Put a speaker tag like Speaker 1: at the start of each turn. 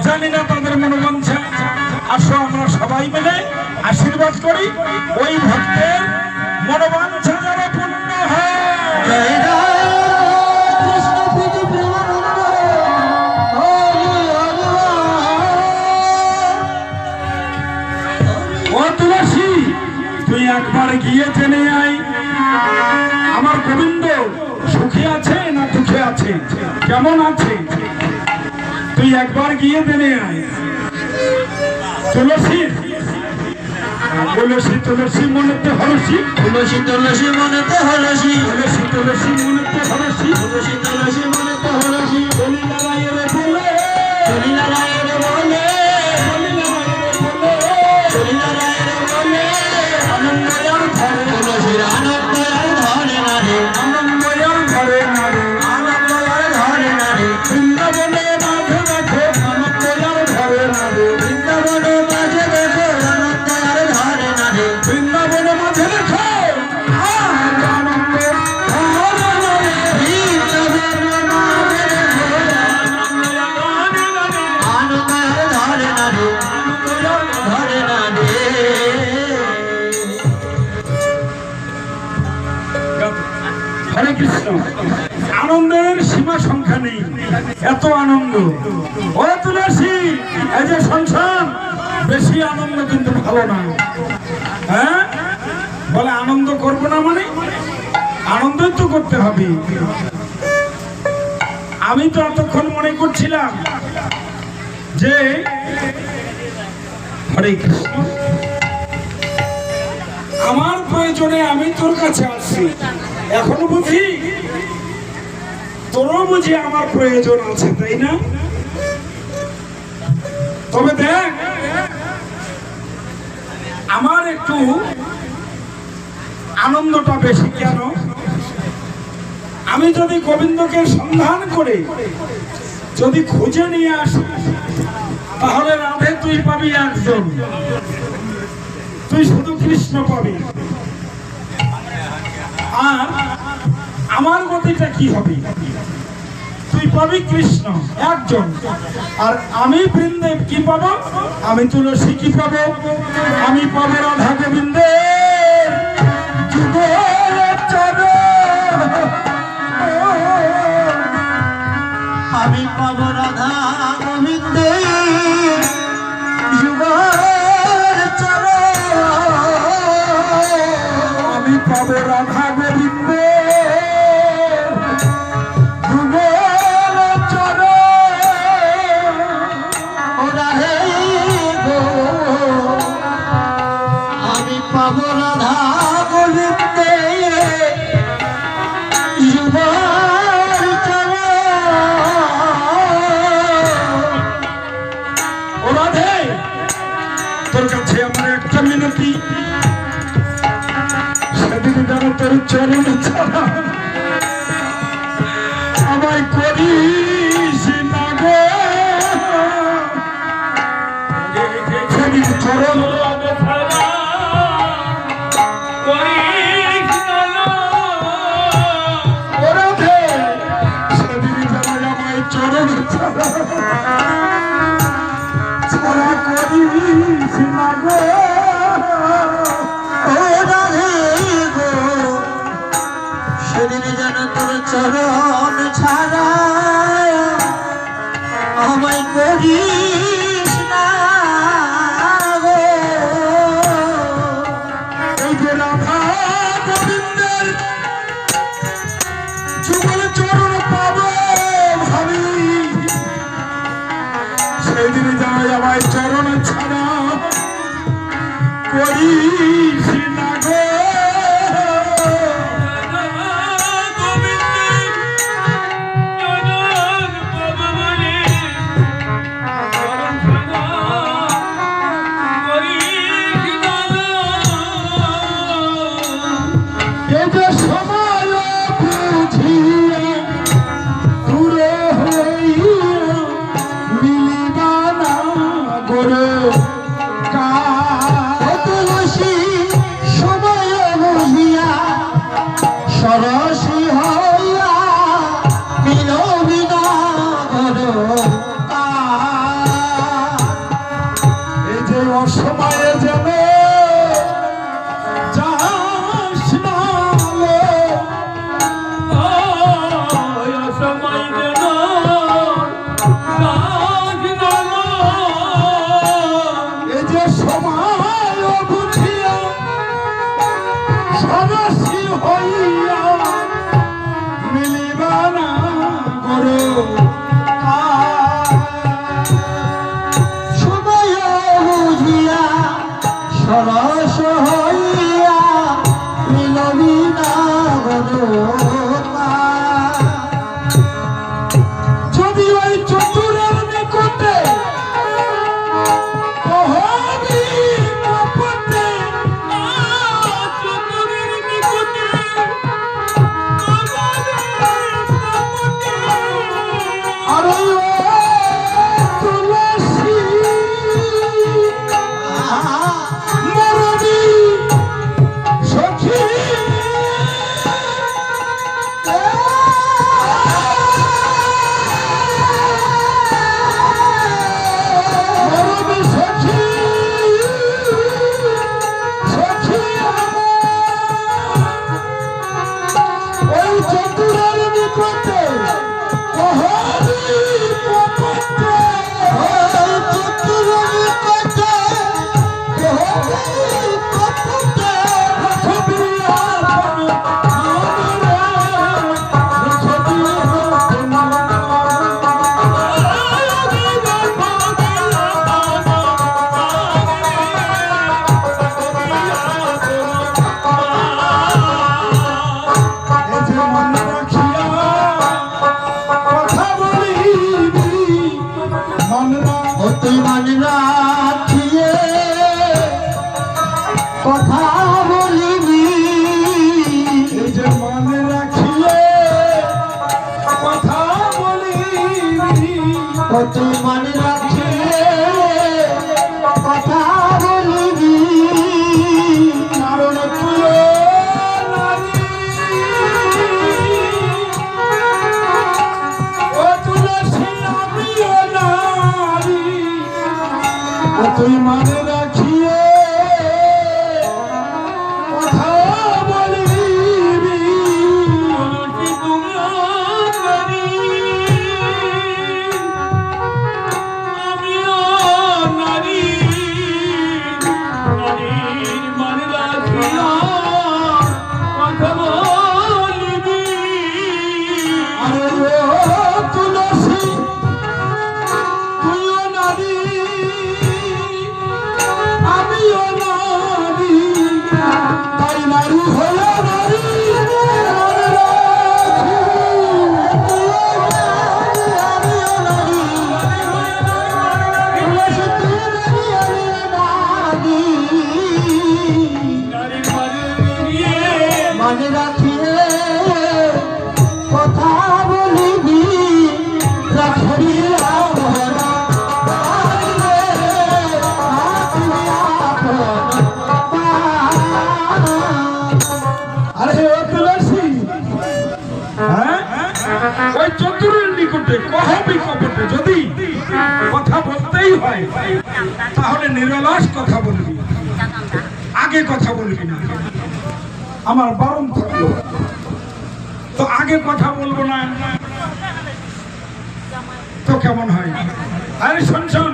Speaker 1: জানি না তাদের মনোবাঞ্ছা। আসো আমরা সবাই মিলে আশীর্বাদ করি ওই ভক্তের মনোবাঞ্ছা যেন পূর্ণ হয়। ও তুলসী, তুই একবার গিয়ে জেনে আয় আমার গোবিন্দ সুখে আছে না দুঃখে আছে, কেমন আছে, তুই একবার গিয়ে জেনে আয়। তুলসী তুলসী তুলসী মনেতে হরসি,
Speaker 2: তুলসী তুলসী মনেতে হরসি,
Speaker 1: তুলসী তুলসী মনেতে হরসি,
Speaker 2: তুলসী তুলসী মনেতে হরসি,
Speaker 1: বলি নারায়ণ বলে,
Speaker 2: বলি নারায়ণ বলে,
Speaker 1: বলি নারায়ণ বলে,
Speaker 2: বলি নারায়ণ বলে,
Speaker 1: আনন্দয়ার ঘরে
Speaker 2: তুলসীর আনন্দয়ার ধরে না রে,
Speaker 1: আনন্দয়ার ঘরে না রে,
Speaker 2: আনন্দয়ার ধরে না রে,
Speaker 1: বৃন্দাবনে মাঝে দেখো আনন্দয়ার ঘরে না রে,
Speaker 2: বৃন্দাবনে মাঝে দেখো আনন্দয়ার ধরে না রে,
Speaker 1: বৃন্দাবনে মাঝে দেখো আনন্দ ঘরে না রে,
Speaker 2: বৃন্দাবনে মাঝে দেখো আনন্দয়ার ধরে না রে, ধরে না রে।
Speaker 1: হরে কৃষ্ণ। আনন্দের সীমা সংখ্যা নেই, এত আনন্দ। ও তুলসী, এই যে সংসার বেশি আনন্দ কিন্তু ভালো না। হ্যাঁ বলে আনন্দ করবো না মানে আনন্দই তো করতে হবে। আমি তো এতক্ষণ মনে করছিলাম যে হরে কৃষ্ণ আমার প্রয়োজনে আমি তোর কাছে আসছি, এখনো বুঝি তোরও বুঝি আমার প্রয়োজন আছে, তাই না? তবে দেখ আমার একটু আনন্দটা বেশি কেন, আমি যদি গোবিন্দকে সন্ধান করে যদি খুঁজে নিয়ে আসি তাহলে রাধে তুই পাবি একজন, তুই শুধু কৃষ্ণ পাবি। আর আমার গতিটা কি হবে, তুই পাবি কৃষ্ণ একজন, আর আমি বৃন্দেব কি পাবো, আমি তুলসী কি পাবো, আমি পাবো রাধা গোবিন্দের যুগল চরণ।
Speaker 2: আমি পাব রাধা গোবিন্দের যুগল চরণ,
Speaker 1: আমি পাবো রাধা গোবিন্দের যুগল চরণ।
Speaker 2: ও রাধে গো, আমি পাব রাধা গোবিন্দের যুগল চরণ।
Speaker 1: ও রাধে, তোর কাছে আমার একটা মিনতি, সেদিন যেন তোর চরণ ছাড়া আমায় করিস না গো, সেদিন চরণ ও রাধে, সেদিন যেন আমায় চরণ ছাড়া ছাড়া করিস না গো।
Speaker 2: ও রাধে গো, সেদিন যেন তোর চরণ ছাড়া আমায় করিস না গো।
Speaker 1: এই যে রাধা গোবিন্দের যুগল চরণ পাবো ভাবি, সেই দিন যাই আমায় চরণ ছাড়া করিস না গো। এই যে সময় বুঝিয়া দূরে হইয়া মিলিবা না গোরে
Speaker 2: তুলসী সময় বুঝিয়া সরসী হইয়া বিলবিনা করো ও তুই মান রাখিয়ে কথা বলিবি
Speaker 1: এই যে মনে রাখিয়ে কথা বলিবি
Speaker 2: ও তুই মান রাখিয়ে কথা বলিবি
Speaker 1: কারণ তুই নারী ও তুলসী আমিও নারী ও তুই মনে রাখিয়ে কথা বলিবি তুলসী তুমিও নারী আমিও নারী নারীর মনে রাখিয়া কথা বলিবি আরে ও তুলসী তুইও নারী আমিও নারী তাই নারী হলো নারী মনে রাখি। নারীর মানে নিয়ে
Speaker 2: মনে রাখিয়ে কথা বলিবি রাখিয়া ভরা পাইলে
Speaker 1: আরে ও তুলসী হ্যাঁ ওই চতুরের নিকটে কহবি কপটে যদি কথা বলতেই হয় তাহলে নিরলস কথা বলবি আগে কথা বলবি না আমার বারণ থাকলো তো আগে কথা বলবো না তো কেমন হয় আরে শোন শোন